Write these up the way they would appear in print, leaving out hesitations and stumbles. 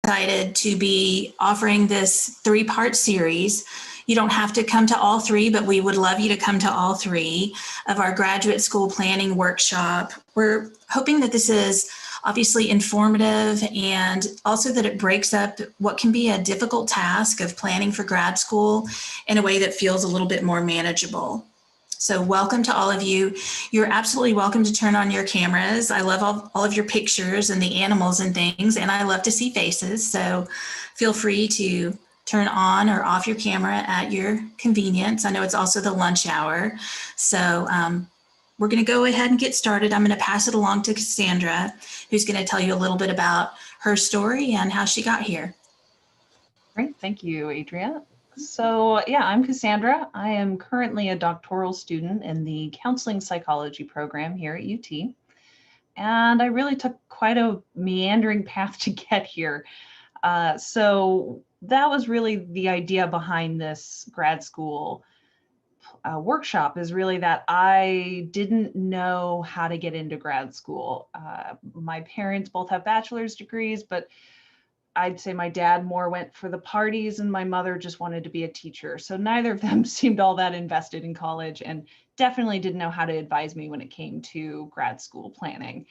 excited to be offering this 3-part series. You don't have to come to all 3, but we would love you to come to all 3 of our graduate school planning workshop. We're hoping that this is obviously informative and also that it breaks up what can be a difficult task of planning for grad school in a way that feels a little bit more manageable. So welcome to all of you. You're absolutely welcome to turn on your cameras. I love all of your pictures and the animals and things, and I love to see faces. So feel free to turn on or off your camera at your convenience. I know it's also the lunch hour. So we're going to go ahead and get started. I'm going to pass it along to Cassandra, who's going to tell you a little bit about her story and how she got here. Great, thank you, Adria. So yeah, I'm Cassandra. I am currently a doctoral student in the counseling psychology program here at UT. And I really took quite a meandering path to get here. So that was really the idea behind this grad school workshop, is really that I didn't know how to get into grad school. My parents both have bachelor's degrees, but I'd say my dad more went for the parties and my mother just wanted to be a teacher. So neither of them seemed all that invested in college and definitely didn't know how to advise me when it came to grad school planning.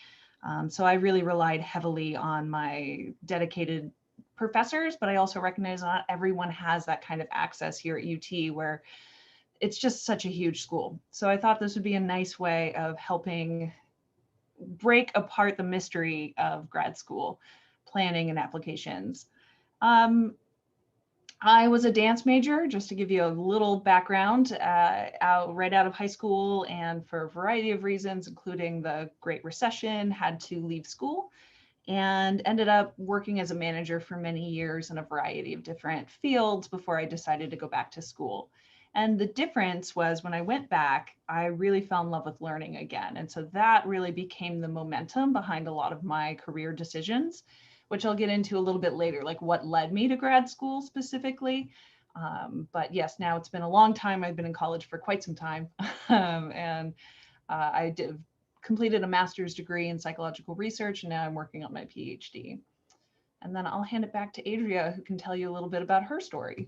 So I really relied heavily on my dedicated professors, but I also recognize not everyone has that kind of access here at UT, where it's just such a huge school. So I thought this would be a nice way of helping break apart the mystery of grad school planning and applications. I was a dance major, just to give you a little background, right out of high school, and for a variety of reasons, including the Great Recession, had to leave school and ended up working as a manager for many years in a variety of different fields before I decided to go back to school. And the difference was when I went back, I really fell in love with learning again. And so that really became the momentum behind a lot of my career decisions, which I'll get into a little bit later, like what led me to grad school specifically. But yes, now it's been a long time. I've been in college for quite some time. I completed a master's degree in psychological research, and now I'm working on my PhD. And then I'll hand it back to Adria, who can tell you a little bit about her story.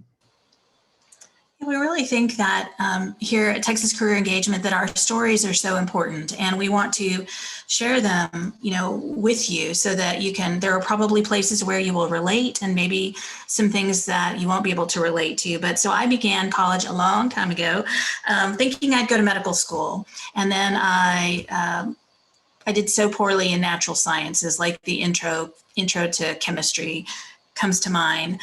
We really think that here at Texas Career Engagement that our stories are so important, and we want to share them, with you so that you can, there are probably places where you will relate and maybe some things that you won't be able to relate to. But so I began college a long time ago thinking I'd go to medical school. And then I did so poorly in natural sciences, like the intro to chemistry comes to mind.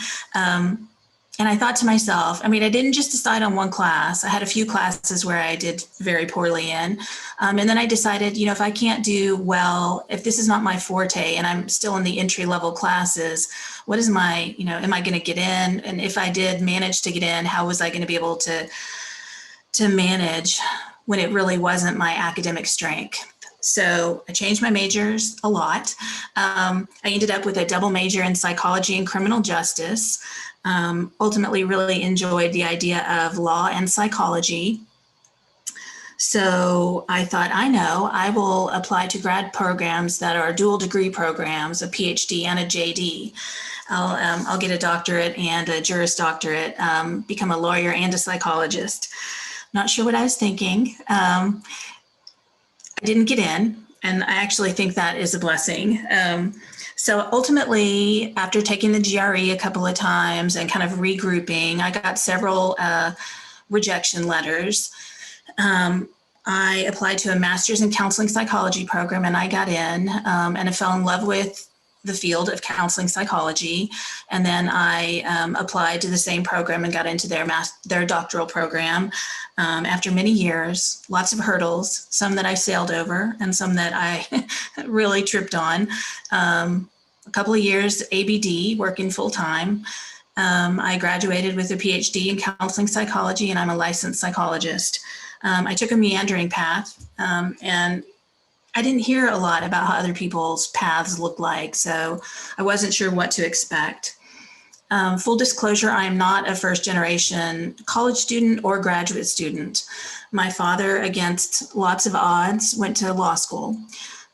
And I thought to myself, I didn't just decide on one class. I had a few classes where I did very poorly in. And then I decided, if I can't do well, if this is not my forte and I'm still in the entry level classes, what is my, am I going to get in? And if I did manage to get in, how was I going to be able to manage when it really wasn't my academic strength? So I changed my majors a lot. I ended up with a double major in psychology and criminal justice. Ultimately really enjoyed the idea of law and psychology. So I thought, I will apply to grad programs that are dual degree programs, a PhD and a JD. I'll get a doctorate and a Juris Doctorate, become a lawyer and a psychologist. Not sure what I was thinking. I didn't get in, and I actually think that is a blessing. So ultimately, after taking the GRE a couple of times and kind of regrouping, I got several rejection letters. I applied to a master's in counseling psychology program, and I got in, and I fell in love with the field of counseling psychology. And then I applied to the same program and got into their doctoral program. After many years, lots of hurdles, some that I sailed over and some that I really tripped on. A couple of years ABD, working full time. I graduated with a PhD in counseling psychology, and I'm a licensed psychologist. I took a meandering path, and I didn't hear a lot about how other people's paths look like, so I wasn't sure what to expect. Full disclosure, I am not a first generation college student or graduate student. My father, against lots of odds, went to law school.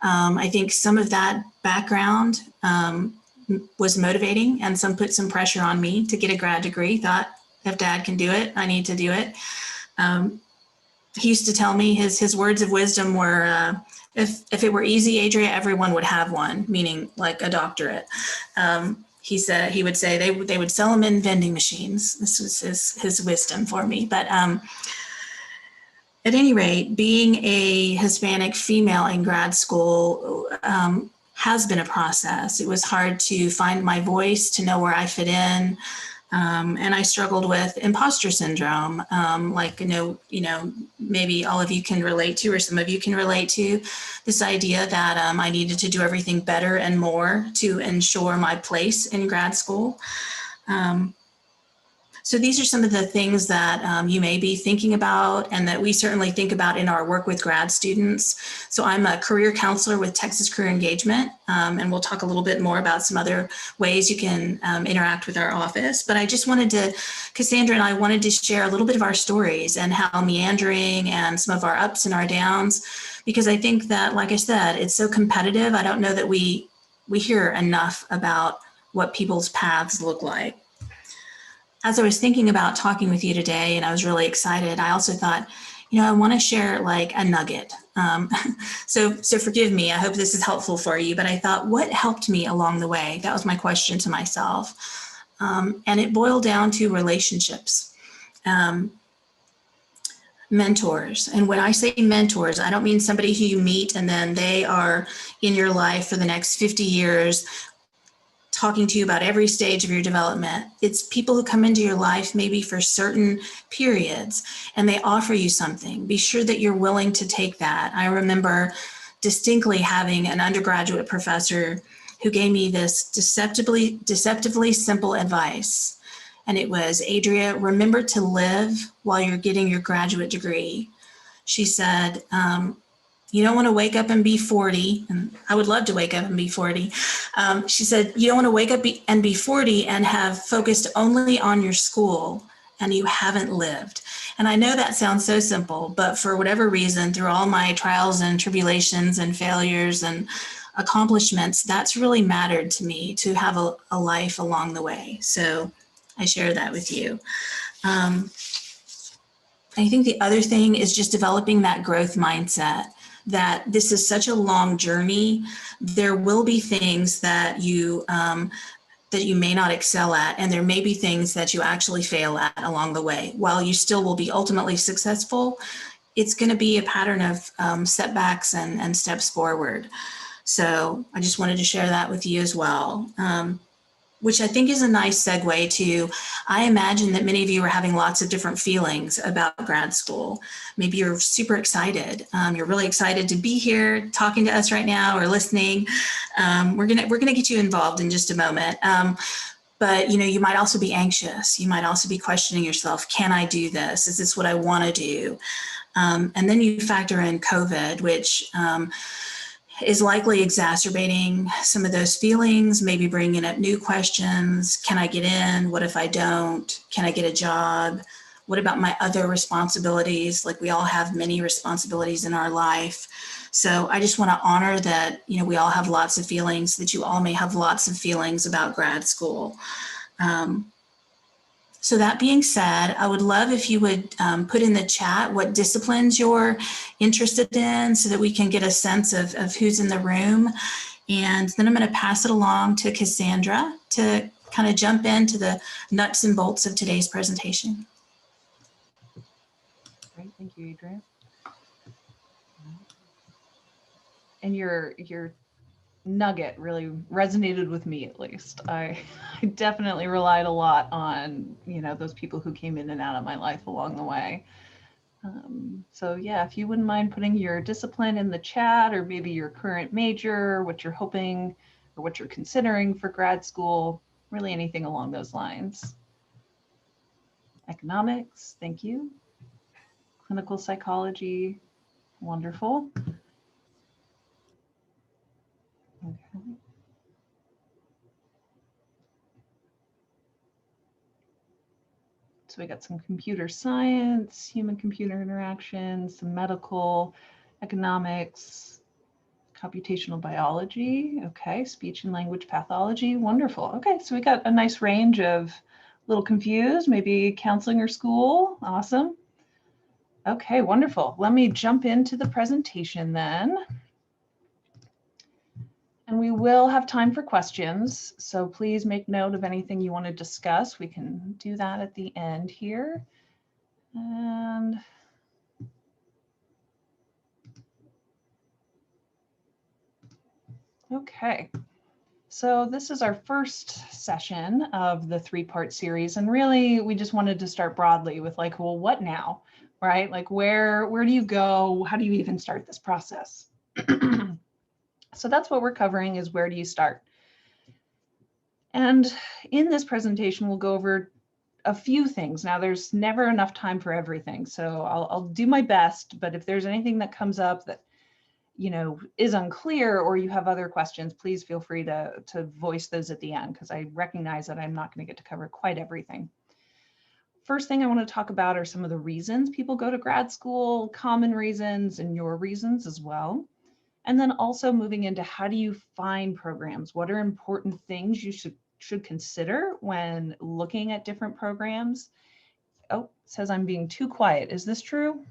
I think some of that background was motivating, and some put some pressure on me to get a grad degree. Thought, if Dad can do it, I need to do it. He used to tell me, his words of wisdom were, if it were easy, Adria, everyone would have one, meaning like a doctorate. He would say they would sell them in vending machines. This was his wisdom for me. But at any rate, being a Hispanic female in grad school has been a process. It was hard to find my voice, to know where I fit in. And I struggled with imposter syndrome, like, maybe all of you can relate to, or some of you can relate to, this idea that I needed to do everything better and more to ensure my place in grad school. So these are some of the things that you may be thinking about, and that we certainly think about in our work with grad students. So I'm a career counselor with Texas Career Engagement, and we'll talk a little bit more about some other ways you can interact with our office. But I just Cassandra and I wanted to share a little bit of our stories and how meandering and some of our ups and our downs, because I think that, like I said, it's so competitive. I don't know that we hear enough about what people's paths look like. As I was thinking about talking with you today, and I was really excited, I also thought, I want to share like a nugget. So forgive me, I hope this is helpful for you, but I thought, what helped me along the way? That was my question to myself. And it boiled down to relationships, mentors. And when I say mentors, I don't mean somebody who you meet and then they are in your life for the next 50 years, talking to you about every stage of your development. It's people who come into your life maybe for certain periods, and they offer you something. Be sure that you're willing to take that. I remember distinctly having an undergraduate professor who gave me this deceptively simple advice. And it was, Adria, remember to live while you're getting your graduate degree. She said, you don't want to wake up and be 40, and I would love to wake up and be 40. She said, you don't want to wake up and be 40 and have focused only on your school and you haven't lived. And I know that sounds so simple, but for whatever reason, through all my trials and tribulations and failures and accomplishments, that's really mattered to me, to have a life along the way. So I share that with you. I think the other thing is just developing that growth mindset, that this is such a long journey. There will be things that you may not excel at, and there may be things that you actually fail at along the way. While you still will be ultimately successful, it's going to be a pattern of setbacks and steps forward. So I just wanted to share that with you as well. Which I think is a nice segue to, I imagine that many of you are having lots of different feelings about grad school. Maybe you're super excited. You're really excited to be here talking to us right now or listening. We're gonna get you involved in just a moment. But you might also be anxious. You might also be questioning yourself, can I do this? Is this what I wanna do? And then you factor in COVID, which is likely exacerbating some of those feelings, maybe bringing up new questions. Can I get in? What if I don't? Can I get a job? What about my other responsibilities? Like, we all have many responsibilities in our life. So I just want to honor that, we all have lots of feelings, that you all may have lots of feelings about grad school. So that being said, I would love if you would put in the chat what disciplines you're interested in, so that we can get a sense of who's in the room. And then I'm going to pass it along to Cassandra to kind of jump into the nuts and bolts of today's presentation. Great, thank you, Adria. And your nugget really resonated with me, at least. I definitely relied a lot on, those people who came in and out of my life along the way. So yeah, if you wouldn't mind putting your discipline in the chat, or maybe your current major, what you're hoping or what you're considering for grad school, really anything along those lines. Economics, thank you. Clinical psychology, wonderful. Okay. So we got some computer science, human computer interaction, some medical, economics, computational biology. Okay, speech and language pathology. Wonderful. Okay, so we got a nice range of a little confused, maybe counseling or school. Awesome. Okay, wonderful. Let me jump into the presentation then. And we will have time for questions, so please make note of anything you want to discuss. We can do that at the end here. And okay, so this is our first session of the three-part series, and really we just wanted to start broadly with like, well, what now, right? Like where do you go? How do you even start this process? So that's what we're covering, is where do you start? And in this presentation, we'll go over a few things. Now, there's never enough time for everything, so I'll do my best, but if there's anything that comes up that, you know, is unclear or you have other questions, please feel free to voice those at the end, because I recognize that I'm not going to get to cover quite everything. First thing I want to talk about are some of the reasons people go to grad school, common reasons, and your reasons as well. And then also moving into how do you find programs? What are important things you should consider when looking at different programs? Oh, it says I'm being too quiet. Is this true?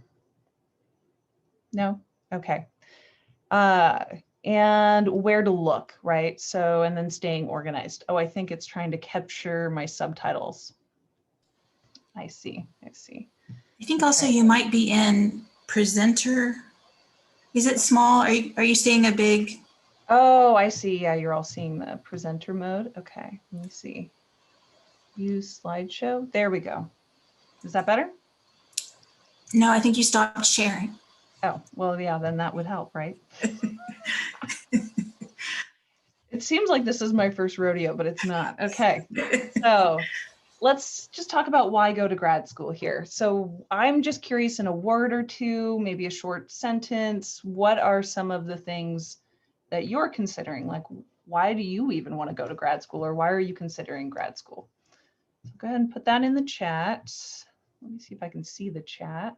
No? Okay. And where to look, right? So, and then staying organized. Oh, I think it's trying to capture my subtitles. I see. I think also you might be in presenter. Is it small? Are you seeing a big? Oh, I see. Yeah, you're all seeing the presenter mode. Okay, let me see. Use slideshow. There we go. Is that better? No, I think you stopped sharing. Oh, well, yeah, then that would help, right? It seems like this is my first rodeo, but it's not. Okay, so let's just talk about why go to grad school here. So I'm just curious, in a word or two, maybe a short sentence, what are some of the things that you're considering? Like, why do you even want to go to grad school, or why are you considering grad school? So go ahead and put that in the chat. Let me see if I can see the chat.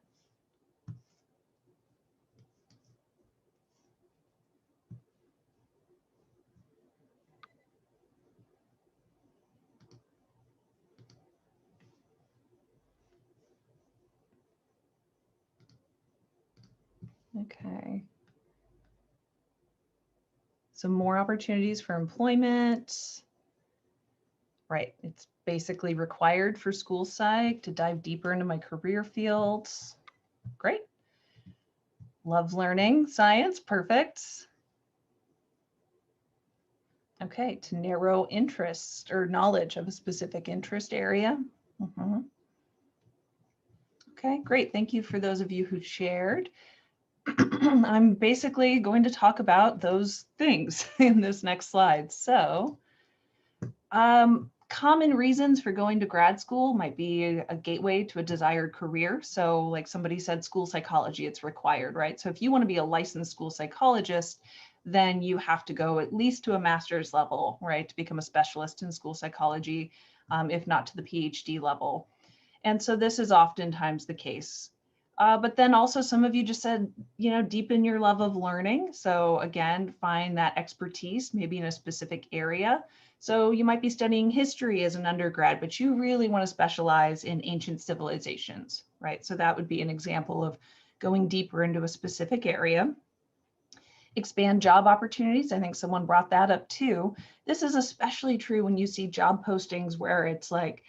Okay. So more opportunities for employment. Right, it's basically required for school psych to dive deeper into my career fields. Great. Love learning science, perfect. Okay, to narrow interest or knowledge of a specific interest area. Okay, great. Thank you for those of you who shared. I'm basically going to talk about those things in this next slide. So, common reasons for going to grad school might be a gateway to a desired career. So like somebody said, school psychology, it's required, right? So if you want to be a licensed school psychologist, then you have to go at least to a master's level, right, to become a specialist in school psychology, if not to the PhD level. And so this is oftentimes the case. But then also some of you just said, you know, deepen your love of learning. So again, find that expertise, maybe in a specific area. So you might be studying history as an undergrad, but you really want to specialize in ancient civilizations, right? So that would be an example of going deeper into a specific area. Expand job opportunities. I think someone brought that up too. This is especially true when you see job postings where it's like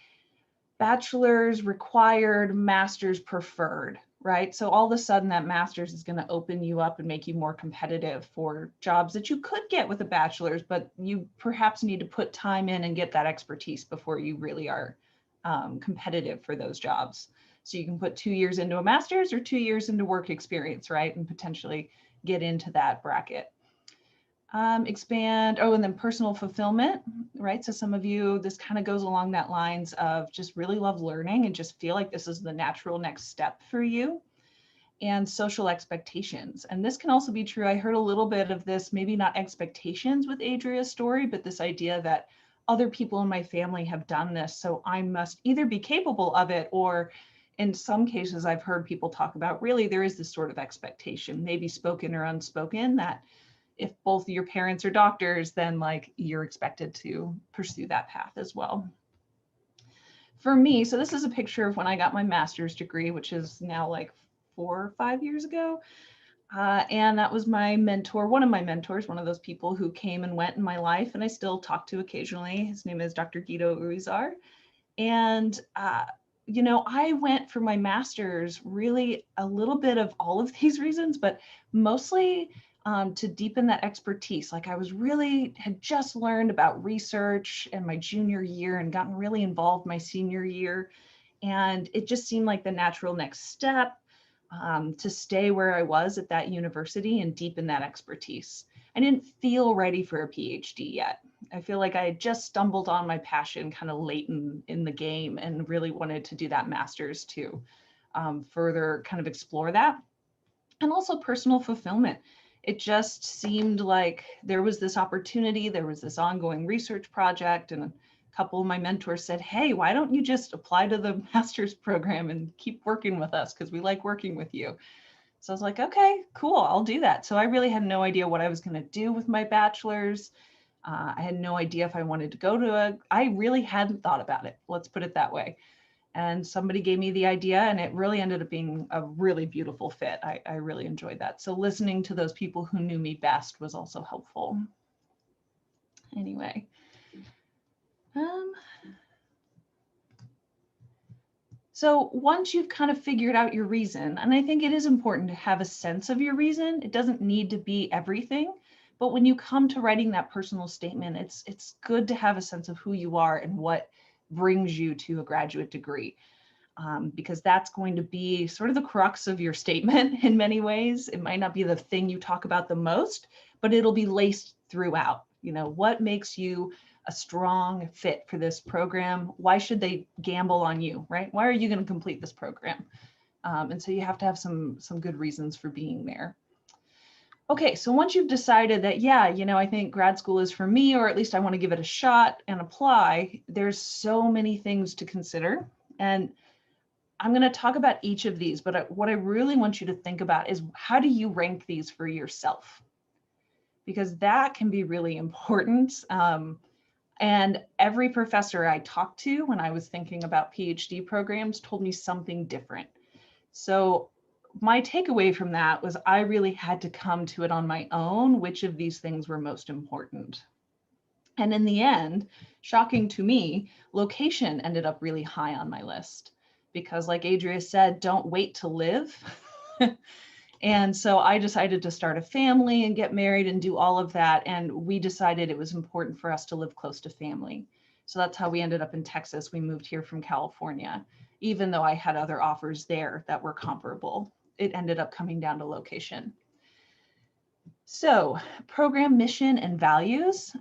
bachelor's required, master's preferred, right? So all of a sudden that master's is going to open you up and make you more competitive for jobs that you could get with a bachelor's, but you perhaps need to put time in and get that expertise before you really are competitive for those jobs. So you can put 2 years into a master's or 2 years into work experience, right? And potentially get into that bracket. Expand, and then personal fulfillment, right? So some of you, this kind of goes along that lines of just really love learning and just feel like this is the natural next step for you. And social expectations. And this can also be true. I heard a little bit of this, maybe not expectations with Adria's story, but this idea that other people in my family have done this, so I must either be capable of it, or in some cases I've heard people talk about, really there is this sort of expectation, maybe spoken or unspoken, that if both of your parents are doctors, then like you're expected to pursue that path as well. For me, so this is a picture of when I got my master's degree, which is now like 4 or 5 years ago. And that was my mentor, one of my mentors, one of those people who came and went in my life, and I still talk to occasionally. His name is Dr. Guido Urizar. And, you know, I went for my master's really a little bit of all of these reasons, but mostly to deepen that expertise. Like I had just learned about research in my junior year and gotten really involved my senior year. And it just seemed like the natural next step to stay where I was at that university and deepen that expertise. I didn't feel ready for a PhD yet. I feel like I had just stumbled on my passion kind of late in the game and really wanted to do that master's to further kind of explore that. And also personal fulfillment. It just seemed like there was this opportunity, there was this ongoing research project, and a couple of my mentors said, hey, why don't you just apply to the master's program and keep working with us because we like working with you. So I was like, okay, cool, I'll do that. So I really had no idea what I was going to do with my bachelor's. I had no idea if I wanted to go to I really hadn't thought about it. Let's put it that way. And somebody gave me the idea, and it really ended up being a really beautiful fit. I really enjoyed that. So listening to those people who knew me best was also helpful. Anyway. So once you've kind of figured out your reason, and I think it is important to have a sense of your reason, it doesn't need to be everything, but when you come to writing that personal statement, it's good to have a sense of who you are and what brings you to a graduate degree, because that's going to be sort of the crux of your statement in many ways. It might not be the thing you talk about the most, but it'll be laced throughout. You know, what makes you a strong fit for this program? Why should they gamble on you, right? Why are you going to complete this program? And so you have to have some good reasons for being there. Okay, so once you've decided that, yeah, you know, I think grad school is for me, or at least I want to give it a shot and apply, there's so many things to consider. And I'm going to talk about each of these, but what I really want you to think about is how do you rank these for yourself? Because that can be really important. And every professor I talked to when I was thinking about PhD programs told me something different. So my takeaway from that was I really had to come to it on my own, which of these things were most important. And in the end, shocking to me, location ended up really high on my list because like Adria said, don't wait to live. And so I decided to start a family and get married and do all of that. And we decided it was important for us to live close to family. So that's how we ended up in Texas. We moved here from California, even though I had other offers there that were comparable. It ended up coming down to location. So program mission and values.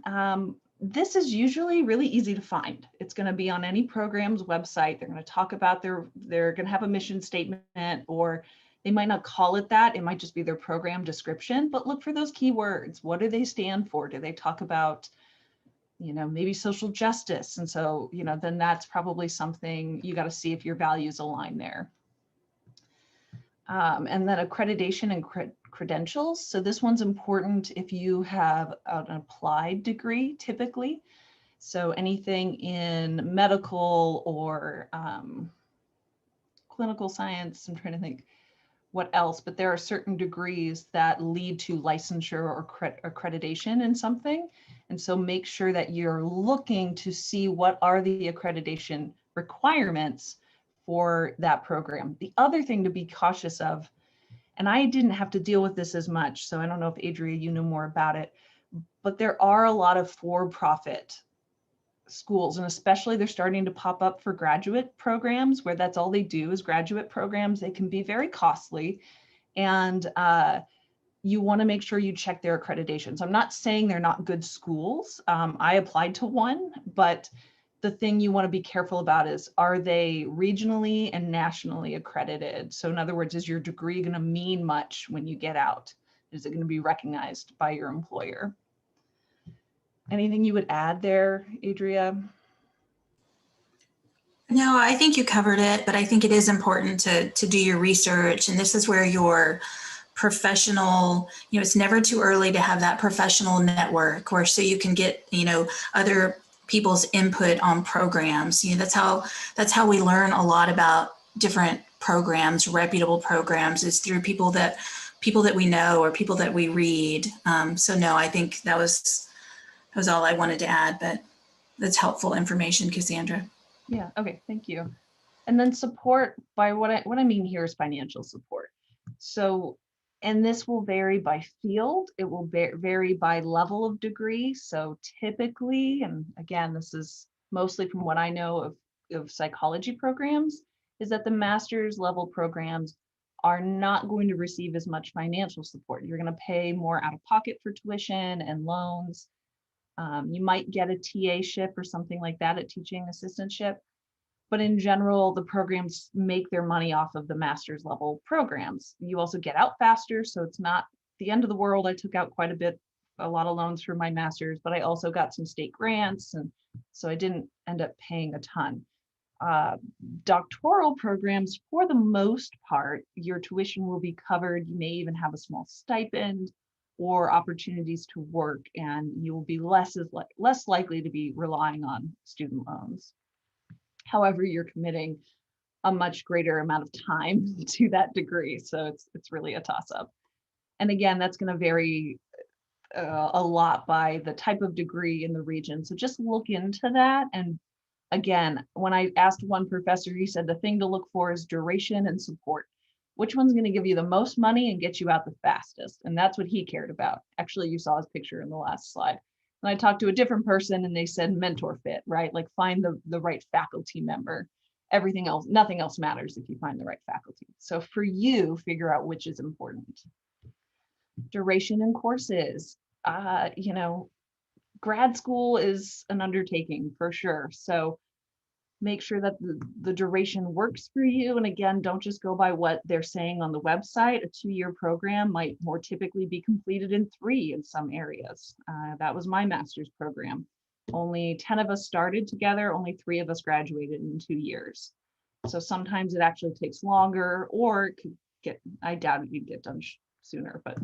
This is usually really easy to find. It's going to be on any program's website. They're going to talk about they're going to have a mission statement, or they might not call it that. It might just be their program description, but look for those keywords. What do they stand for? Do they talk about, you know, maybe social justice? And so, you know, then that's probably something you got to see if your values align there. And then accreditation and credentials. So this one's important if you have an applied degree, typically. So anything in medical or clinical science, I'm trying to think what else, but there are certain degrees that lead to licensure or accreditation in something. And so make sure that you're looking to see what are the accreditation requirements for that program. The other thing to be cautious of, and I didn't have to deal with this as much, so I don't know if Adria, you know more about it, but there are a lot of for-profit schools, and especially they're starting to pop up for graduate programs where that's all they do is graduate programs. They can be very costly, and you want to make sure you check their accreditations. I'm not saying they're not good schools. I applied to one, but the thing you want to be careful about is, are they regionally and nationally accredited? So in other words, is your degree going to mean much when you get out? Is it going to be recognized by your employer? Anything you would add there, Adria? No, I think you covered it, but I think it is important to do your research. And this is where your professional, it's never too early to have that professional network, or so you can get, other people's input on programs. That's how we learn a lot about different programs, reputable programs, is through people that we know or people that we read. So no, I think that was all I wanted to add, but that's helpful information, Cassandra. Yeah, okay, thank you. And then support, by what I mean here is financial support. So, and this will vary by field, it will vary by level of degree. So typically, and again, this is mostly from what I know of psychology programs, is that the master's level programs are not going to receive as much financial support. You're going to pay more out of pocket for tuition and loans. You might get a TA-ship or something like that, a teaching assistantship. But in general, the programs make their money off of the master's level programs. You also get out faster, so it's not the end of the world. I took out quite a lot of loans for my master's, but I also got some state grants, and so I didn't end up paying a ton. Doctoral programs, for the most part, your tuition will be covered. You may even have a small stipend or opportunities to work, and you will be less likely to be relying on student loans. However, you're committing a much greater amount of time to that degree. So it's really a toss-up. And again, that's going to vary a lot by the type of degree in the region. So just look into that. And again, when I asked one professor, he said the thing to look for is duration and support. Which one's going to give you the most money and get you out the fastest? And that's what he cared about. Actually, you saw his picture in the last slide. And I talked to a different person and they said mentor fit, right? Like find the right faculty member. Everything else, nothing else matters if you find the right faculty. So for you, figure out which is important. Duration in courses. Grad school is an undertaking for sure. So make sure that the duration works for you. And again, don't just go by what they're saying on the website. A 2-year program might more typically be completed in 3 in some areas. That was my master's program. Only 10 of us started together, only 3 of us graduated in 2 years. So sometimes it actually takes longer, or it could I doubt you'd get done sooner, but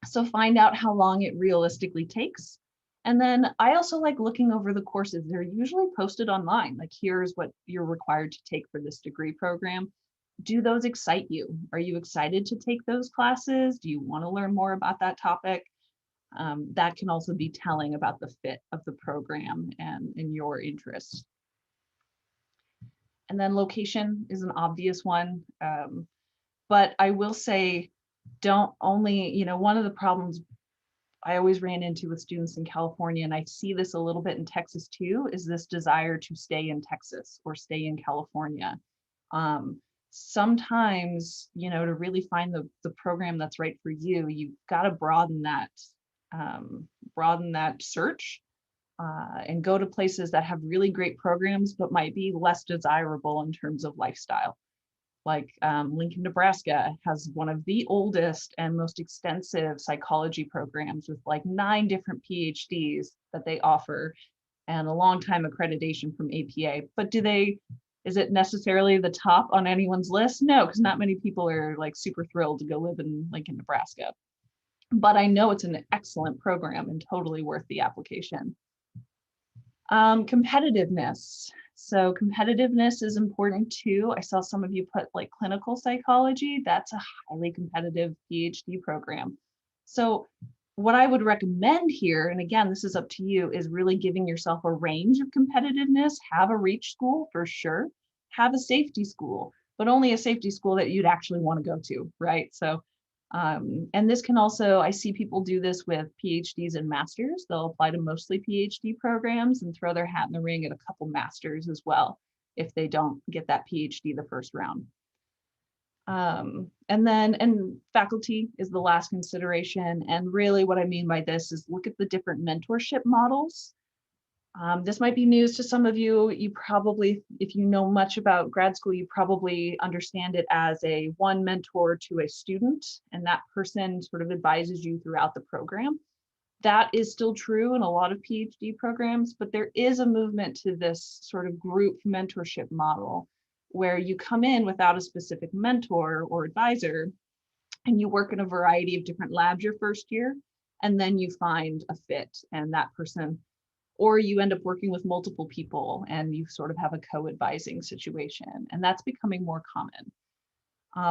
so find out how long it realistically takes. And then I also like looking over the courses. They're usually posted online. Like, here's what you're required to take for this degree program. Do those excite you? Are you excited to take those classes? Do you want to learn more about that topic? That can also be telling about the fit of the program and your interests. And then location is an obvious one. But I will say, don't only, one of the problems I always ran into with students in California, and I see this a little bit in Texas too, is this desire to stay in Texas or stay in California. Sometimes, to really find the program that's right for you, you've got to broaden that search and go to places that have really great programs, but might be less desirable in terms of lifestyle. Like Lincoln, Nebraska has one of the oldest and most extensive psychology programs with like 9 different PhDs that they offer and a long time accreditation from APA. But is it necessarily the top on anyone's list? No, because not many people are like super thrilled to go live in Lincoln, Nebraska. But I know it's an excellent program and totally worth the application. Competitiveness. So competitiveness is important too. I saw some of you put like clinical psychology. That's a highly competitive PhD program. So what I would recommend here, and again, this is up to you, is really giving yourself a range of competitiveness. Have a reach school for sure. Have a safety school, but only a safety school that you'd actually want to go to, right? So and this can also, I see people do this with PhDs and masters. They'll apply to mostly PhD programs and throw their hat in the ring at a couple masters as well, if they don't get that PhD the first round. And faculty is the last consideration. And really what I mean by this is look at the different mentorship models. This might be news to some of you. You probably, if you know much about grad school, you probably understand it as a one mentor to a student, and that person sort of advises you throughout the program. That is still true in a lot of PhD programs, but there is a movement to this sort of group mentorship model where you come in without a specific mentor or advisor, and you work in a variety of different labs your first year, and then you find a fit and that person, or you end up working with multiple people and you sort of have a co-advising situation, and that's becoming more common.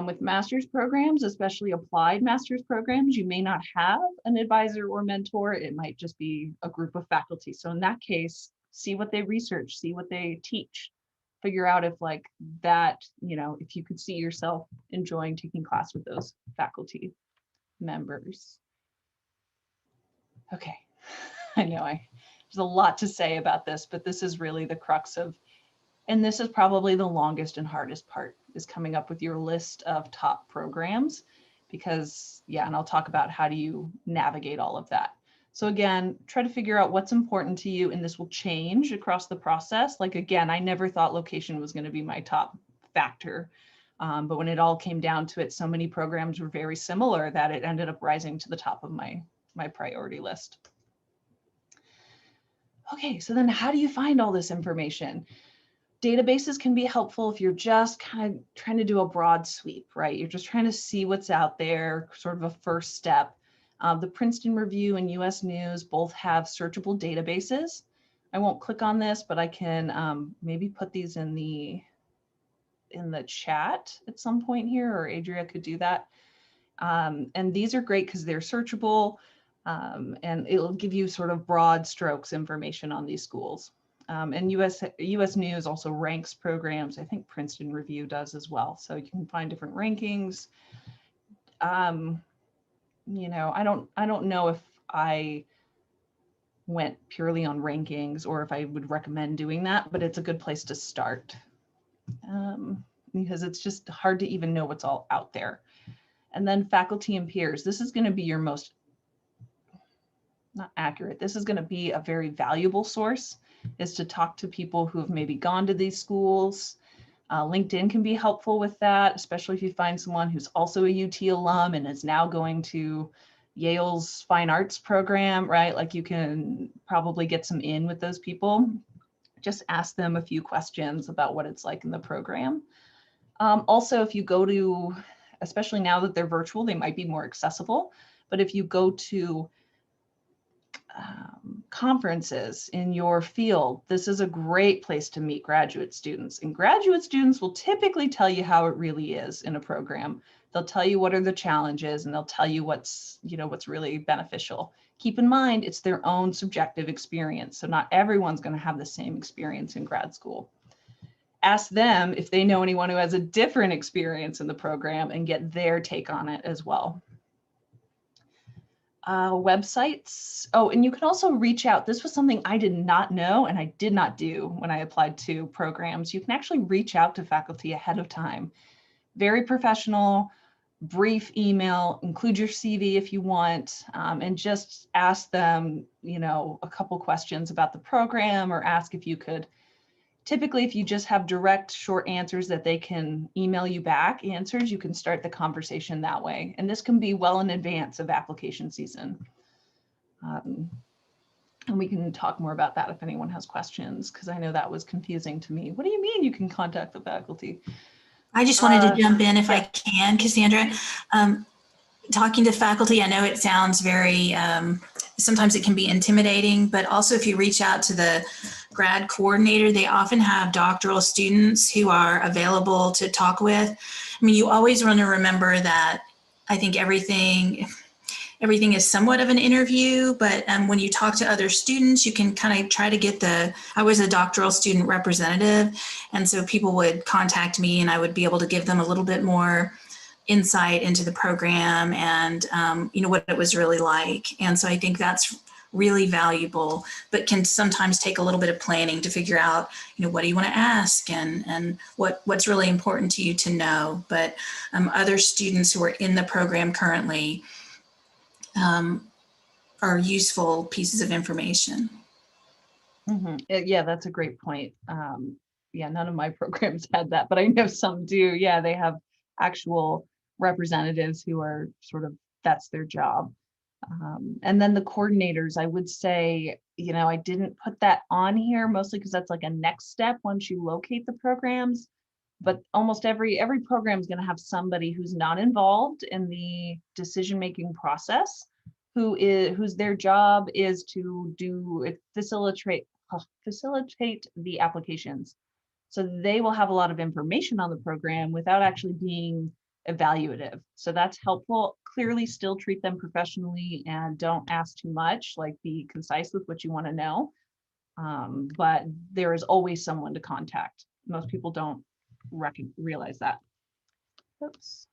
With master's programs, especially applied master's programs, you may not have an advisor or mentor. It might just be a group of faculty. So in that case, see what they research, see what they teach, figure out if like that, if you could see yourself enjoying taking class with those faculty members. Okay, I know there's a lot to say about this, but this is really the crux of, and this is probably the longest and hardest part, is coming up with your list of top programs, because and I'll talk about how do you navigate all of that. So again, try to figure out what's important to you, and this will change across the process. Like, again, I never thought location was going to be my top factor. But when it all came down to it, so many programs were very similar that it ended up rising to the top of my priority list. Okay, so then how do you find all this information? Databases can be helpful if you're just kind of trying to do a broad sweep, right? You're just trying to see what's out there, sort of a first step. The Princeton Review and US News both have searchable databases. I won't click on this, but I can maybe put these in the chat at some point here, or Adria could do that. And these are great because they're searchable, and it'll give you sort of broad strokes information on these schools. And US News also ranks programs. I think Princeton Review does as well. So you can find different rankings. I don't know if I went purely on rankings or if I would recommend doing that, but it's a good place to start, because it's just hard to even know what's all out there. And then faculty and peers. This is going to be your most, not accurate, this is going to be a very valuable source, is to talk to people who have maybe gone to these schools. LinkedIn can be helpful with that, especially if you find someone who's also a UT alum and is now going to Yale's fine arts program, right? Like, you can probably get some in with those people. Just ask them a few questions about what it's like in the program. Also, if you go to, especially now that they're virtual, they might be more accessible, but if you go to conferences in your field, this is a great place to meet graduate students. And graduate students will typically tell you how it really is in a program. They'll tell you what are the challenges, and they'll tell you what's really beneficial. Keep in mind, it's their own subjective experience. So not everyone's going to have the same experience in grad school. Ask them if they know anyone who has a different experience in the program and get their take on it as well. Websites. Oh, and you can also reach out. This was something I did not know and I did not do when I applied to programs. You can actually reach out to faculty ahead of time. Very professional, brief email, include your CV if you want, and just ask them, a couple questions about the program, or ask if you could. Typically, if you just have direct, short answers that they can email you back answers, you can start the conversation that way. And this can be well in advance of application season. And we can talk more about that if anyone has questions, because I know that was confusing to me. What do you mean you can contact the faculty? I just wanted to jump in if I can, Cassandra. Talking to faculty, I know it sounds very, sometimes it can be intimidating, but also if you reach out to the grad coordinator, they often have doctoral students who are available to talk with. I mean, you always want to remember that I think everything is somewhat of an interview, but when you talk to other students, you can kind of try to get I was a doctoral student representative, and so people would contact me and I would be able to give them a little bit more insight into the program and what it was really like. And so I think that's really valuable, but can sometimes take a little bit of planning to figure out, what do you want to ask and what's really important to you to know. But other students who are in the program currently are useful pieces of information. Mm-hmm. Yeah, that's a great point. None of my programs had that, but I know some do. Yeah, they have actual representatives who are that's their job. And then the coordinators, I would say, I didn't put that on here mostly because that's like a next step once you locate the programs. but almost every program is going to have somebody who's not involved in the decision-making process, whose their job is to facilitate the applications. So they will have a lot of information on the program without actually being evaluative. So that's helpful. Clearly still treat them professionally and don't ask too much, like be concise with what you want to know. But there is always someone to contact. Most people don't realize that. Oops.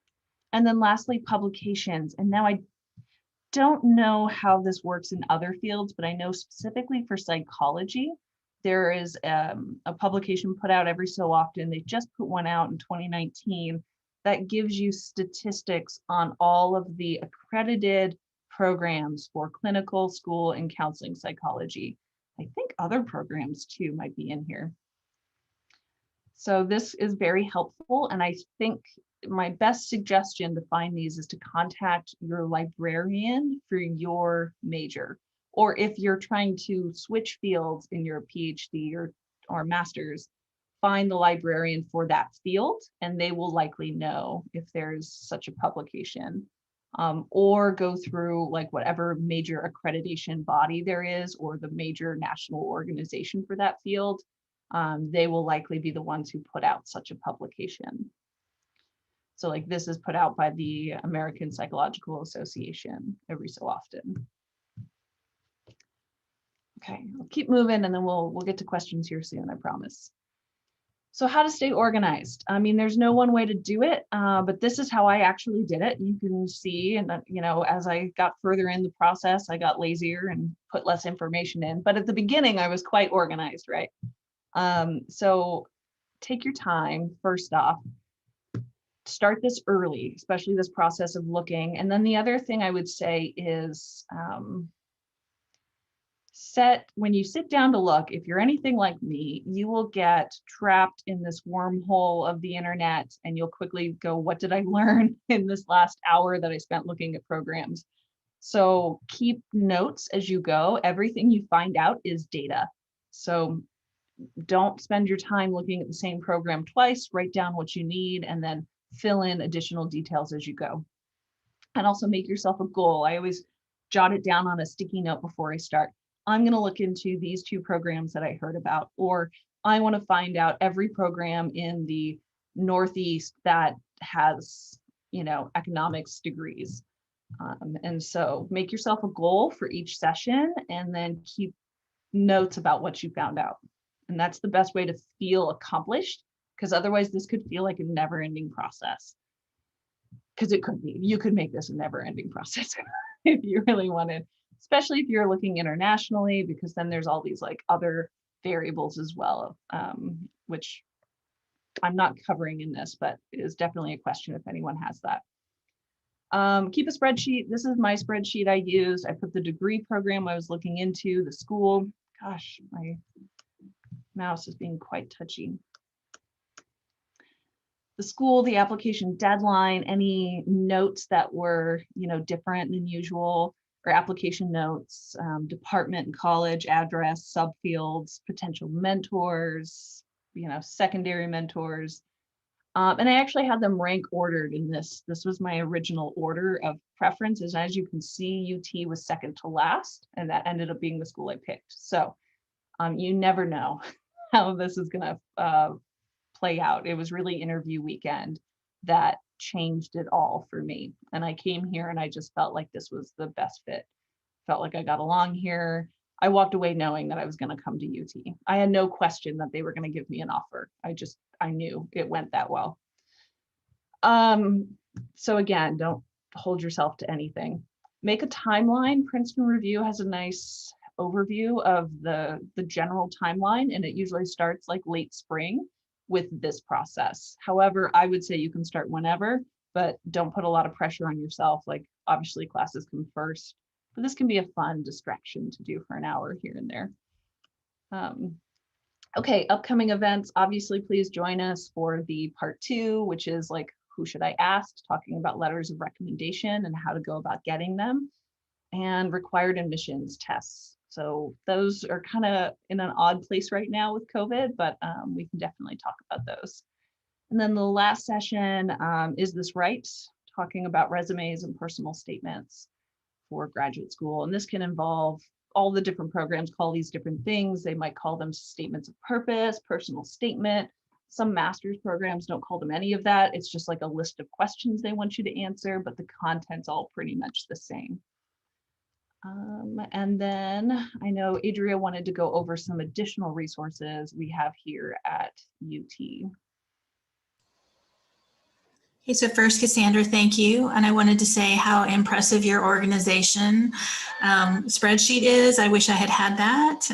And then lastly, publications. And now I don't know how this works in other fields, but I know specifically for psychology, there is a publication put out every so often. They just put one out in 2019 that gives you statistics on all of the accredited programs for clinical, school, and counseling psychology. I think other programs too might be in here. So this is very helpful. And I think my best suggestion to find these is to contact your librarian for your major. Or if you're trying to switch fields in your PhD or master's, find the librarian for that field, and they will likely know if there's such a publication. Or go through like whatever major accreditation body there is, or the major national organization for that field. They will likely be the ones who put out such a publication. So like this is put out by the American Psychological Association every so often. Okay, I'll keep moving and then we'll get to questions here soon, I promise. So how to stay organized. I mean, there's no one way to do it, but this is how I actually did it. You can see, and you know, as I got further in the process, I got lazier and put less information in. But at the beginning, I was quite organized, right? So take your time, first off. Start this early, especially this process of looking. And then the other thing I would say is when you sit down to look, if you're anything like me, you will get trapped in this wormhole of the internet and you'll quickly go, what did I learn in this last hour that I spent looking at programs? So keep notes as you go. Everything you find out is data. So don't spend your time looking at the same program twice. Write down what you need and then fill in additional details as you go. And also make yourself a goal. I always jot it down on a sticky note before I start. I'm going to look into these 2 programs that I heard about, or I want to find out every program in the Northeast that has, you know, economics degrees. And so make yourself a goal for each session and then keep notes about what you found out. And that's the best way to feel accomplished, because otherwise this could feel like a never-ending process. Because it could be, you could make this a never-ending process if you really wanted, especially if you're looking internationally, because then there's all these like other variables as well, which I'm not covering in this, but it is definitely a question if anyone has that. Keep a spreadsheet. This is my spreadsheet I used. I put the degree program I was looking into, the school. Gosh, my mouse is being quite touchy. The school, the application deadline, any notes that were, you know, different than usual, or application notes, department and college address, subfields, potential mentors, you know, secondary mentors. And I actually had them rank ordered in this. This was my original order of preferences. As you can see, UT was second to last, and that ended up being the school I picked. So you never know how this is gonna play out. It was really interview weekend that changed it all for me. And I came here and I just felt like this was the best fit. Felt like I got along here. I walked away knowing that I was going to come to UT. I had no question that they were going to give me an offer. I knew it went that well. So again, don't hold yourself to anything. Make a timeline. Princeton Review has a nice overview of the general timeline, and it usually starts like late spring with this process. However, I would say you can start whenever, but don't put a lot of pressure on yourself. Like obviously classes come first, but this can be a fun distraction to do for an hour here and there. Okay, upcoming events. Obviously, please join us for the part 2, which is like, who should I ask? Talking about letters of recommendation and how to go about getting them, and required admissions tests. So those are kind of in an odd place right now with COVID, but we can definitely talk about those. And then the last session is this right, talking about resumes and personal statements for graduate school. And this can involve all the different programs call these different things. They might call them statements of purpose, personal statement. Some master's programs don't call them any of that. It's just like a list of questions they want you to answer, but the content's all pretty much the same. And then I know Adria wanted to go over some additional resources we have here at UT. Okay, so first, Cassandra, thank you. And I wanted to say how impressive your organization spreadsheet is. I wish I had had that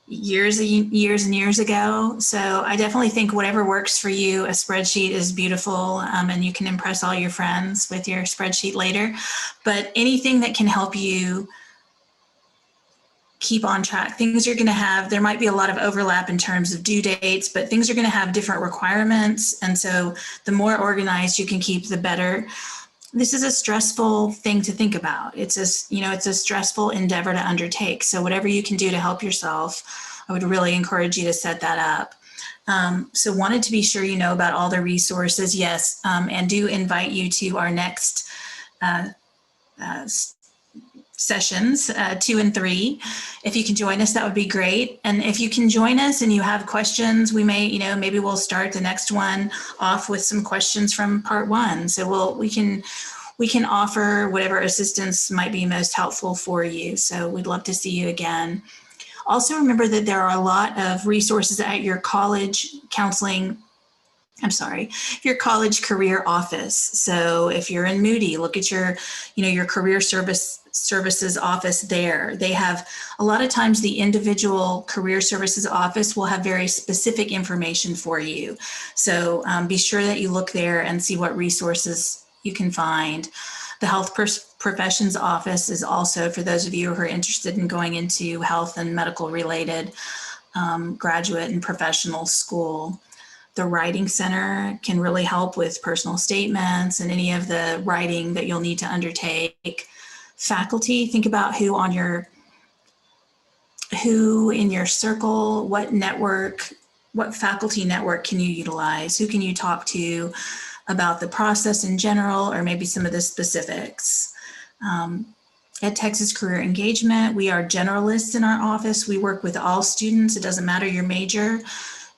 years and years ago. So I definitely think whatever works for you, a spreadsheet is beautiful, and you can impress all your friends with your spreadsheet later. But anything that can help you keep on track. Things are going to have, there might be a lot of overlap in terms of due dates, but things are going to have different requirements. And so the more organized you can keep, the better. This is a stressful thing to think about. It's a stressful endeavor to undertake. So whatever you can do to help yourself, I would really encourage you to set that up. So wanted to be sure you know about all the resources, yes, and do invite you to our next sessions 2 and 3. If you can join us, that would be great. And if you can join us and you have questions, we may, maybe we'll start the next one off with some questions from part 1. So we can offer whatever assistance might be most helpful for you. So we'd love to see you again. Also remember that there are a lot of resources at your college your college career office. So if you're in Moody, look at your career services office there. They have, a lot of times the individual career services office will have very specific information for you. So be sure that you look there and see what resources you can find. The health professions office is also for those of you who are interested in going into health and medical related graduate and professional school. The Writing Center can really help with personal statements and any of the writing that you'll need to undertake. Faculty, think about who in your circle, what faculty network can you utilize? Who can you talk to about the process in general, or maybe some of the specifics? At Texas Career Engagement, we are generalists in our office. We work with all students. It doesn't matter your major.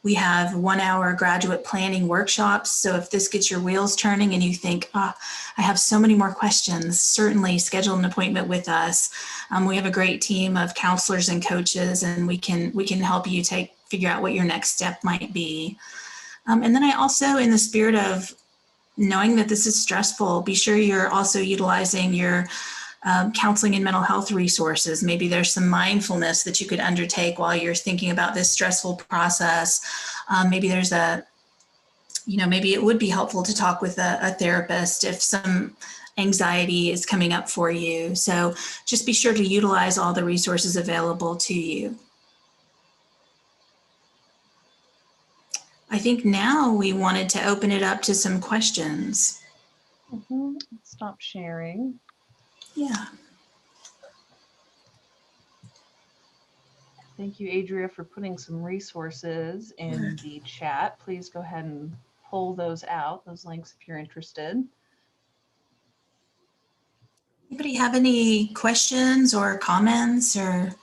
We have 1-hour graduate planning workshops. So if this gets your wheels turning and you think, I have so many more questions, certainly schedule an appointment with us. We have a great team of counselors and coaches, and we can help you figure out what your next step might be. And then I also, in the spirit of knowing that this is stressful, be sure you're also utilizing your counseling and mental health resources. Maybe there's some mindfulness that you could undertake while you're thinking about this stressful process. Maybe there's maybe it would be helpful to talk with a therapist if some anxiety is coming up for you. So just be sure to utilize all the resources available to you. I think now we wanted to open it up to some questions. Stop sharing. Yeah. Thank you, Adria, for putting some resources in the chat. Please go ahead and pull those out, those links, if you're interested. Anybody have any questions or comments or?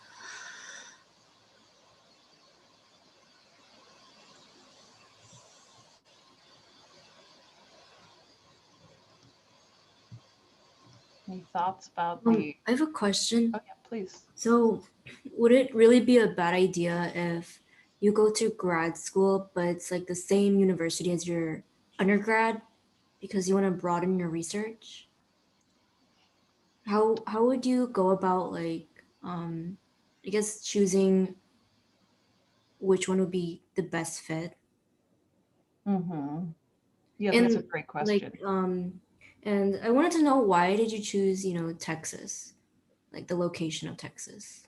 Any thoughts about the? I have a question. Oh yeah, please. So would it really be a bad idea if you go to grad school, but it's like the same university as your undergrad because you want to broaden your research? How would you go about I guess choosing which one would be the best fit? Yeah, that's a great question. And I wanted to know, why did you choose, Texas, like the location of Texas?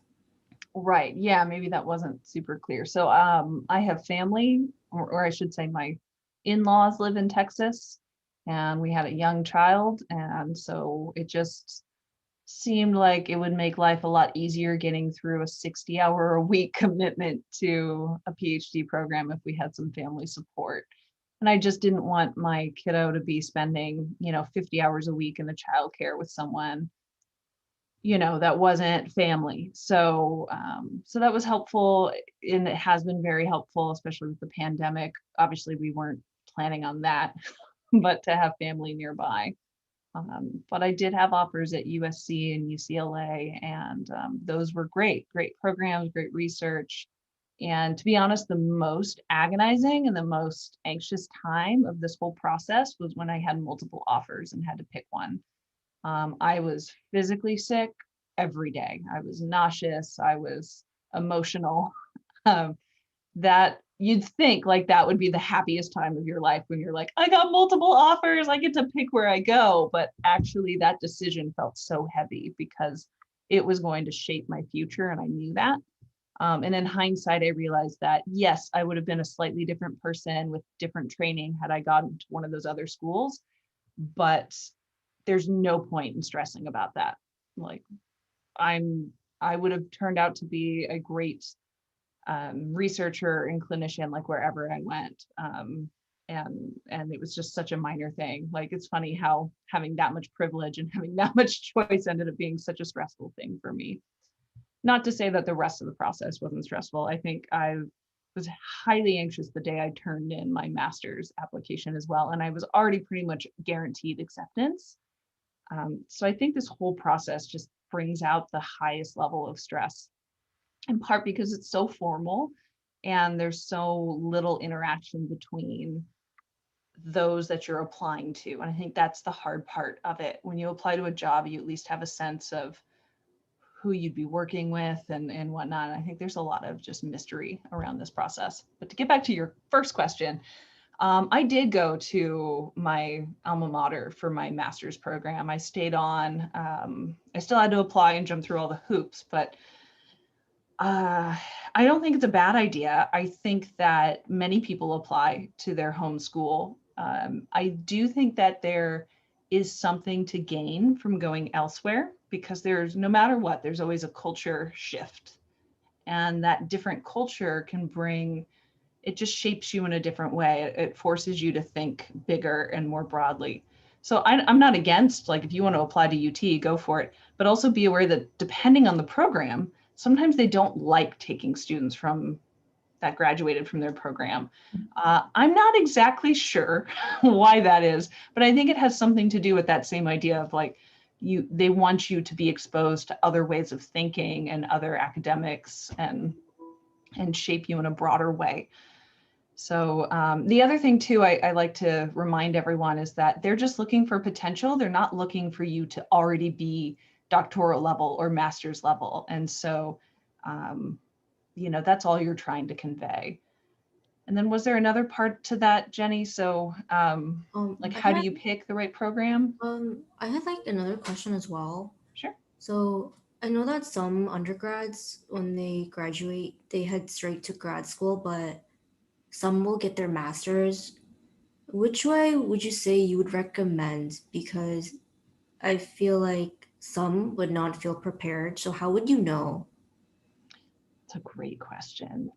Right. Yeah, maybe that wasn't super clear. So I have family, or I should say my in-laws live in Texas, and we had a young child. And so it just seemed like it would make life a lot easier getting through a 60-hour-a-week commitment to a PhD program if we had some family support. And I just didn't want my kiddo to be spending, 50 hours a week in the childcare with someone, that wasn't family. So, so that was helpful, and it has been very helpful, especially with the pandemic. Obviously, we weren't planning on that, but to have family nearby. But I did have offers at USC and UCLA, and those were great programs, great research. And to be honest, the most agonizing and the most anxious time of this whole process was when I had multiple offers and had to pick one. I was physically sick every day. I was nauseous. I was emotional. Um, that you'd think like that would be the happiest time of your life, when you're like, I got multiple offers, I get to pick where I go. But actually that decision felt so heavy because it was going to shape my future, and I knew that. And in hindsight, I realized that yes, I would have been a slightly different person with different training had I gotten to one of those other schools, but there's no point in stressing about that. Like, I would have turned out to be a great researcher and clinician, like wherever I went. And it was just such a minor thing. Like, it's funny how having that much privilege and having that much choice ended up being such a stressful thing for me. Not to say that the rest of the process wasn't stressful. I think I was highly anxious the day I turned in my master's application as well. And I was already pretty much guaranteed acceptance. So I think this whole process just brings out the highest level of stress, in part because it's so formal and there's so little interaction between those that you're applying to. And I think that's the hard part of it. When you apply to a job, you at least have a sense of who you'd be working with and whatnot. I think there's a lot of just mystery around this process. But to get back to your first question, I did go to my alma mater for my master's program. I stayed on. I still had to apply and jump through all the hoops, but I don't think it's a bad idea. I think that many people apply to their home school. I do think that there is something to gain from going elsewhere, because there's, no matter what, there's always a culture shift. And that different culture can bring, it just shapes you in a different way. It forces you to think bigger and more broadly. So I'm not against, like, if you want to apply to UT, go for it, but also be aware that depending on the program, sometimes they don't like taking students from that graduated from their program. I'm not exactly sure why that is, but I think it has something to do with that same idea of like, they want you to be exposed to other ways of thinking and other academics, and shape you in a broader way. So the other thing too, I like to remind everyone is that they're just looking for potential. They're not looking for you to already be doctoral level or master's level. And so, that's all you're trying to convey. And then was there another part to that, Jenny? So like, how do you pick the right program? I had like another question as well. Sure. So I know that some undergrads, when they graduate, they head straight to grad school, but some will get their master's. Which way would you say you would recommend? Because I feel like some would not feel prepared. So how would you know? It's a great question.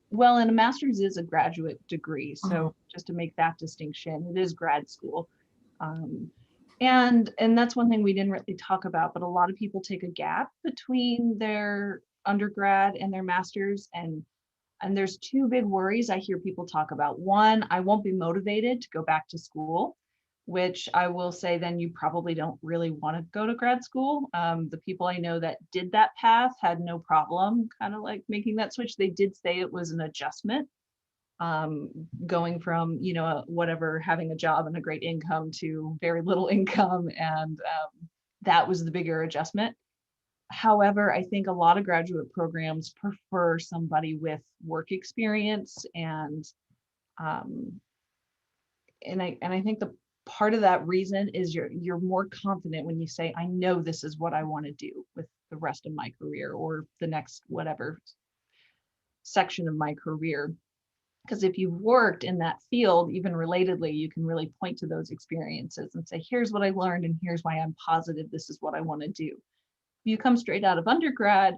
Well, and a master's is a graduate degree. So just to make that distinction, it is grad school. And that's one thing we didn't really talk about, but a lot of people take a gap between their undergrad and their master's. And there's two big worries I hear people talk about. One, I won't be motivated to go back to school, which I will say then you probably don't really want to go to grad school. The people I know that did that path had no problem kind of like making that switch. They did say it was an adjustment, going from, whatever, having a job and a great income to very little income. And that was the bigger adjustment. However, I think a lot of graduate programs prefer somebody with work experience, and I think the part of that reason is you're more confident when you say, I know this is what I want to do with the rest of my career, or the next whatever section of my career. Because if you've worked in that field, even relatedly, you can really point to those experiences and say, here's what I learned, and here's why I'm positive this is what I want to do. You come straight out of undergrad,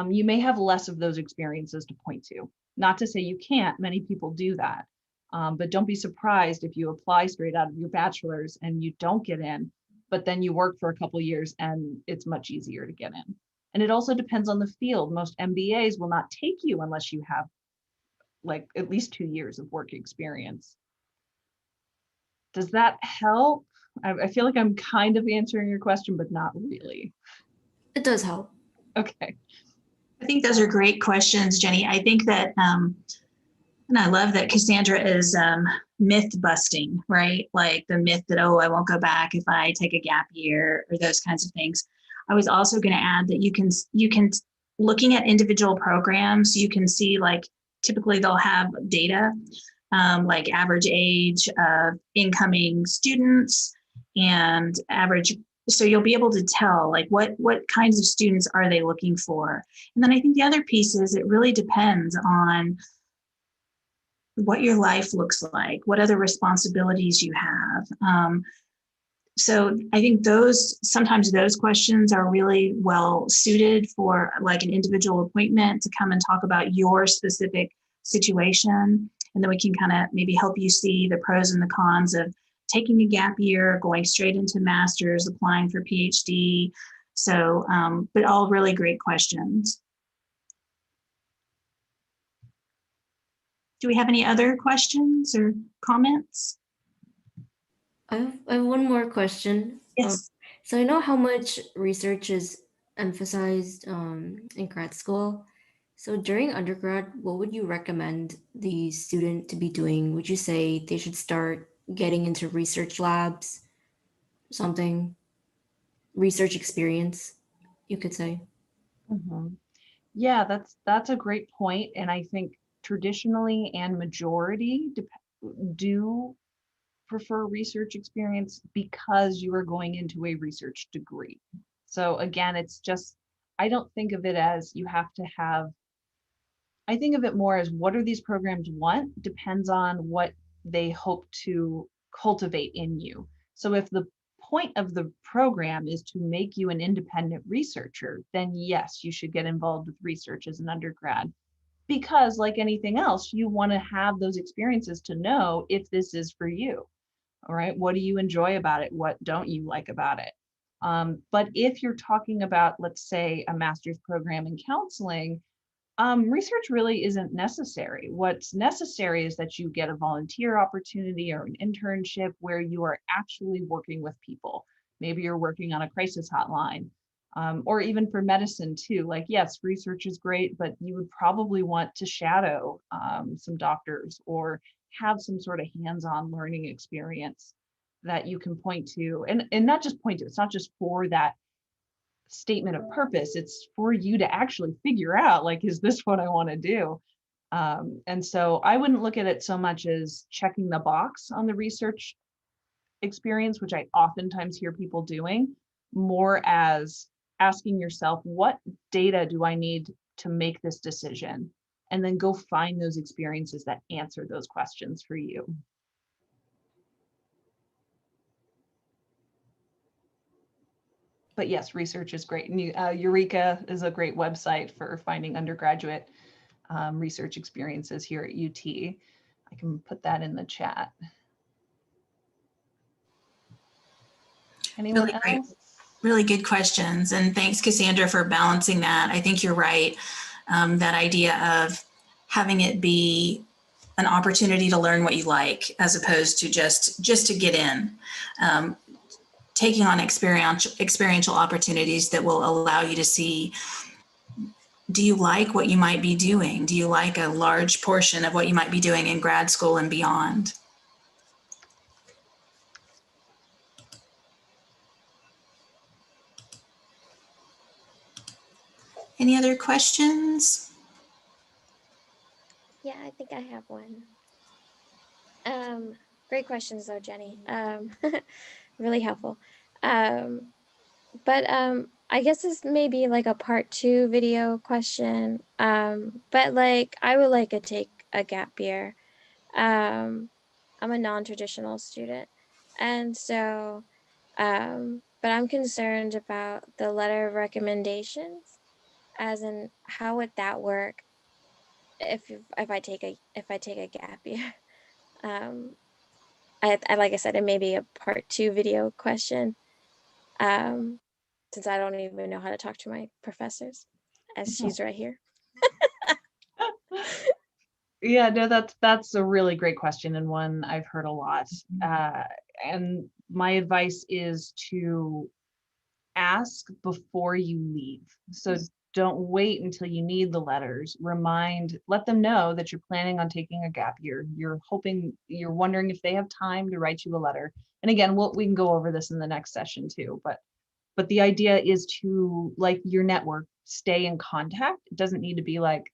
you may have less of those experiences to point to. Not to say you can't, many people do that. But don't be surprised if you apply straight out of your bachelor's and you don't get in, but then you work for a couple years and it's much easier to get in. And it also depends on the field. Most MBAs will not take you unless you have like at least 2 years of work experience. Does that help? I feel like I'm kind of answering your question, but not really. It does help. Okay. I think those are great questions, Jenny. I think that, and I love that Cassandra is myth busting, right? Like the myth that, oh, I won't go back if I take a gap year or those kinds of things. I was also going to add that you can looking at individual programs, you can see like typically they'll have data like average age of incoming students and average. So you'll be able to tell like what kinds of students are they looking for. And then I think the other piece is it really depends on what your life looks like, what other responsibilities you have. So I think sometimes those questions are really well suited for like an individual appointment to come and talk about your specific situation. And then we can kind of maybe help you see the pros and the cons of taking a gap year, going straight into master's, applying for PhD. So, but all really great questions. Do we have any other questions or comments? I have one more question. Yes. So I know how much research is emphasized in grad school. So during undergrad, what would you recommend the student to be doing? Would you say they should start getting into research labs, something, research experience, you could say? Mhm. Yeah, that's a great point. And I think traditionally and majority do prefer research experience because you are going into a research degree. So again, it's just, I don't think of it as you have to have, I think of it more as what are these programs want depends on what they hope to cultivate in you. So if the point of the program is to make you an independent researcher, then yes, you should get involved with research as an undergrad. Because like anything else, you want to have those experiences to know if this is for you. All right, what do you enjoy about it? What don't you like about it? But if you're talking about, let's say, a master's program in counseling, research really isn't necessary. What's necessary is that you get a volunteer opportunity or an internship where you are actually working with people. Maybe you're working on a crisis hotline, or even for medicine too. Like, yes, research is great, but you would probably want to shadow some doctors or have some sort of hands-on learning experience that you can point to, and not just point to. It's not just for that statement of purpose, it's for you to actually figure out, like, is this what I want to do? And so I wouldn't look at it so much as checking the box on the research experience, which I oftentimes hear people doing, more as asking yourself, what data do I need to make this decision? And then go find those experiences that answer those questions for you. But yes, research is great. And Eureka is a great website for finding undergraduate research experiences here at UT. I can put that in the chat. Anyone Really great. else? Really good questions. And thanks, Cassandra, for balancing that. I think you're right. That idea of having it be an opportunity to learn what you like, as opposed to just to get in. Taking on experiential opportunities that will allow you to see, do you like what you might be doing? Do you like a large portion of what you might be doing in grad school and beyond? Any other questions? Yeah, I think I have one. Great questions though, Jenny. Really helpful. But I guess this may be like a part 2 video question. But like I would like to take a gap year. I'm a non-traditional student, and so but I'm concerned about the letter of recommendations, as in how would that work if I take a gap year? I like I said, it may be a part 2 video question, since I don't even know how to talk to my professors, as she's right here. Yeah, no, that's a really great question and one I've heard a lot. And my advice is to ask before you leave. So don't wait until you need the letters. Let them know that you're planning on taking a gap year. You're wondering if they have time to write you a letter. And again, we can go over this in the next session too, but the idea is to, like your network, stay in contact. It doesn't need to be like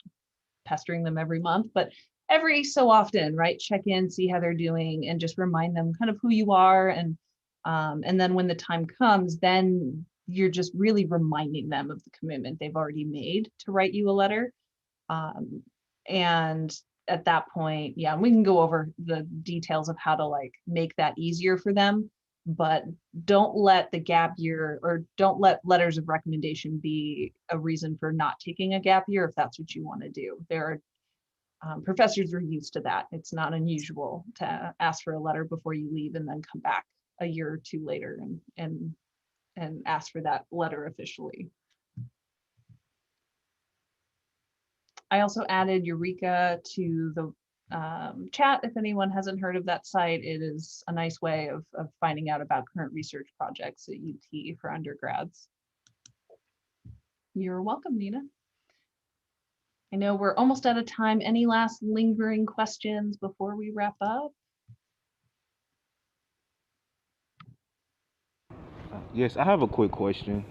pestering them every month, but every so often, right? Check in, see how they're doing, and just remind them kind of who you are. And then when the time comes, then you're just really reminding them of the commitment they've already made to write you a letter. And at that point, yeah, we can go over the details of how to like make that easier for them, but don't let the gap year, or don't let letters of recommendation be a reason for not taking a gap year if that's what you want to do. There are professors are used to that. It's not unusual to ask for a letter before you leave and then come back a year or two later and ask for that letter officially. I also added Eureka to the chat. If anyone hasn't heard of that site, it is a nice way of finding out about current research projects at UT for undergrads. You're welcome, Nina. I know we're almost out of time. Any last lingering questions before we wrap up? Yes, I have a quick question.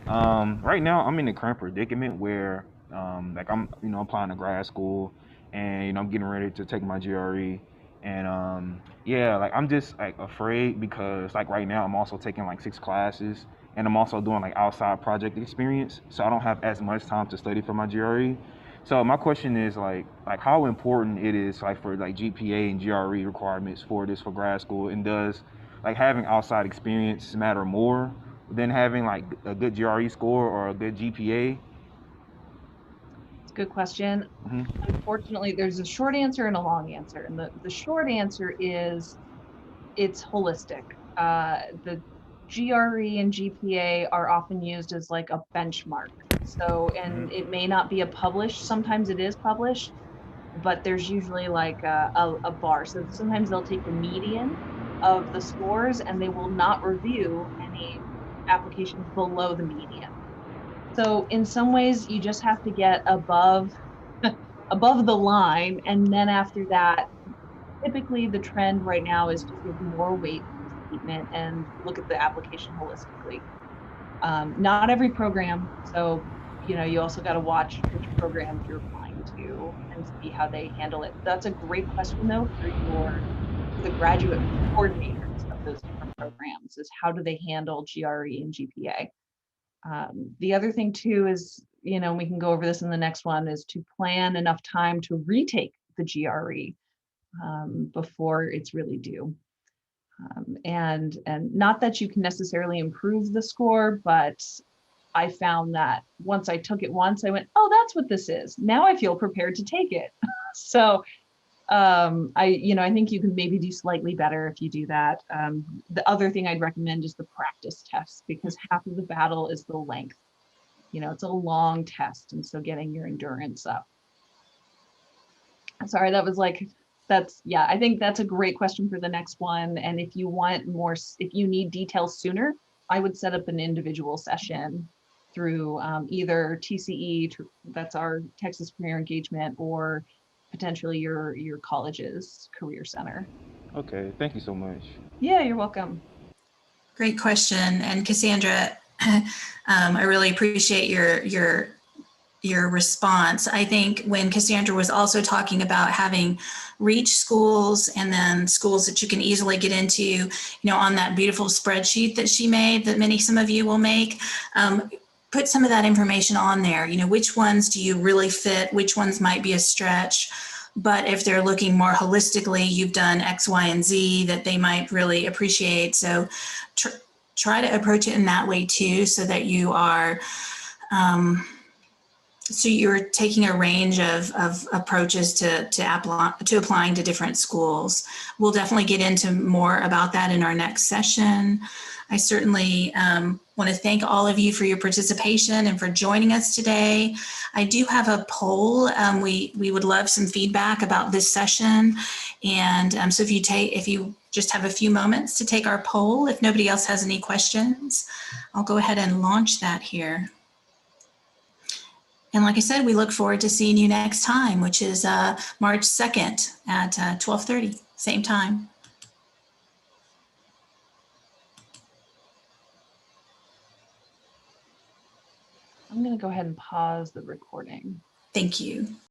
Right now, I'm in the current predicament where, like I'm, applying to grad school, and I'm getting ready to take my GRE, and yeah, like I'm just like afraid because like right now I'm also taking like 6 classes, and I'm also doing like outside project experience, so I don't have as much time to study for my GRE. So my question is like how important it is like for like GPA and GRE requirements for this for grad school, and does like having outside experience matter more than having like a good GRE score or a good GPA? It's a good question. Unfortunately, there's a short answer and a long answer. And the short answer is it's holistic. The GRE and GPA are often used as like a benchmark. So, and it may not be sometimes it is published, but there's usually like a bar. So sometimes they'll take the median of the scores and they will not review any applications below the median. So in some ways you just have to get above the line, and then after that, typically the trend right now is to give more weight to the statement and look at the application holistically. Not every program, so you also got to watch which programs you're applying to and see how they handle it. That's a great question though for the graduate coordinators of those different programs, is how do they handle GRE and GPA. The other thing too is, we can go over this in the next one, is to plan enough time to retake the GRE before it's really due. And not that you can necessarily improve the score, but I found that once I took it once, I went, oh, that's what this is. Now I feel prepared to take it. So I think you can maybe do slightly better if you do that. The other thing I'd recommend is the practice test, because half of the battle is the length. It's a long test, and so getting your endurance up. Sorry, I think that's a great question for the next one. And if you need details sooner, I would set up an individual session through either TCE, that's our Texas Career Engagement, or potentially your college's career center. Okay, thank you so much. Yeah, you're welcome. Great question. And Cassandra, I really appreciate your response. I think when Cassandra was also talking about having reach schools and then schools that you can easily get into, on that beautiful spreadsheet that she made, that some of you will make, put some of that information on there. Which ones do you really fit? Which ones might be a stretch? But if they're looking more holistically, you've done X, Y, and Z that they might really appreciate. So try to approach it in that way too, so that you are So you're taking a range of approaches to applying to different schools. We'll definitely get into more about that in our next session. I certainly want to thank all of you for your participation and for joining us today. I do have a poll. We would love some feedback about this session. And so if you just have a few moments to take our poll, if nobody else has any questions, I'll go ahead and launch that here. And like I said, we look forward to seeing you next time, which is March 2nd at 12:30, same time. I'm going to go ahead and pause the recording. Thank you.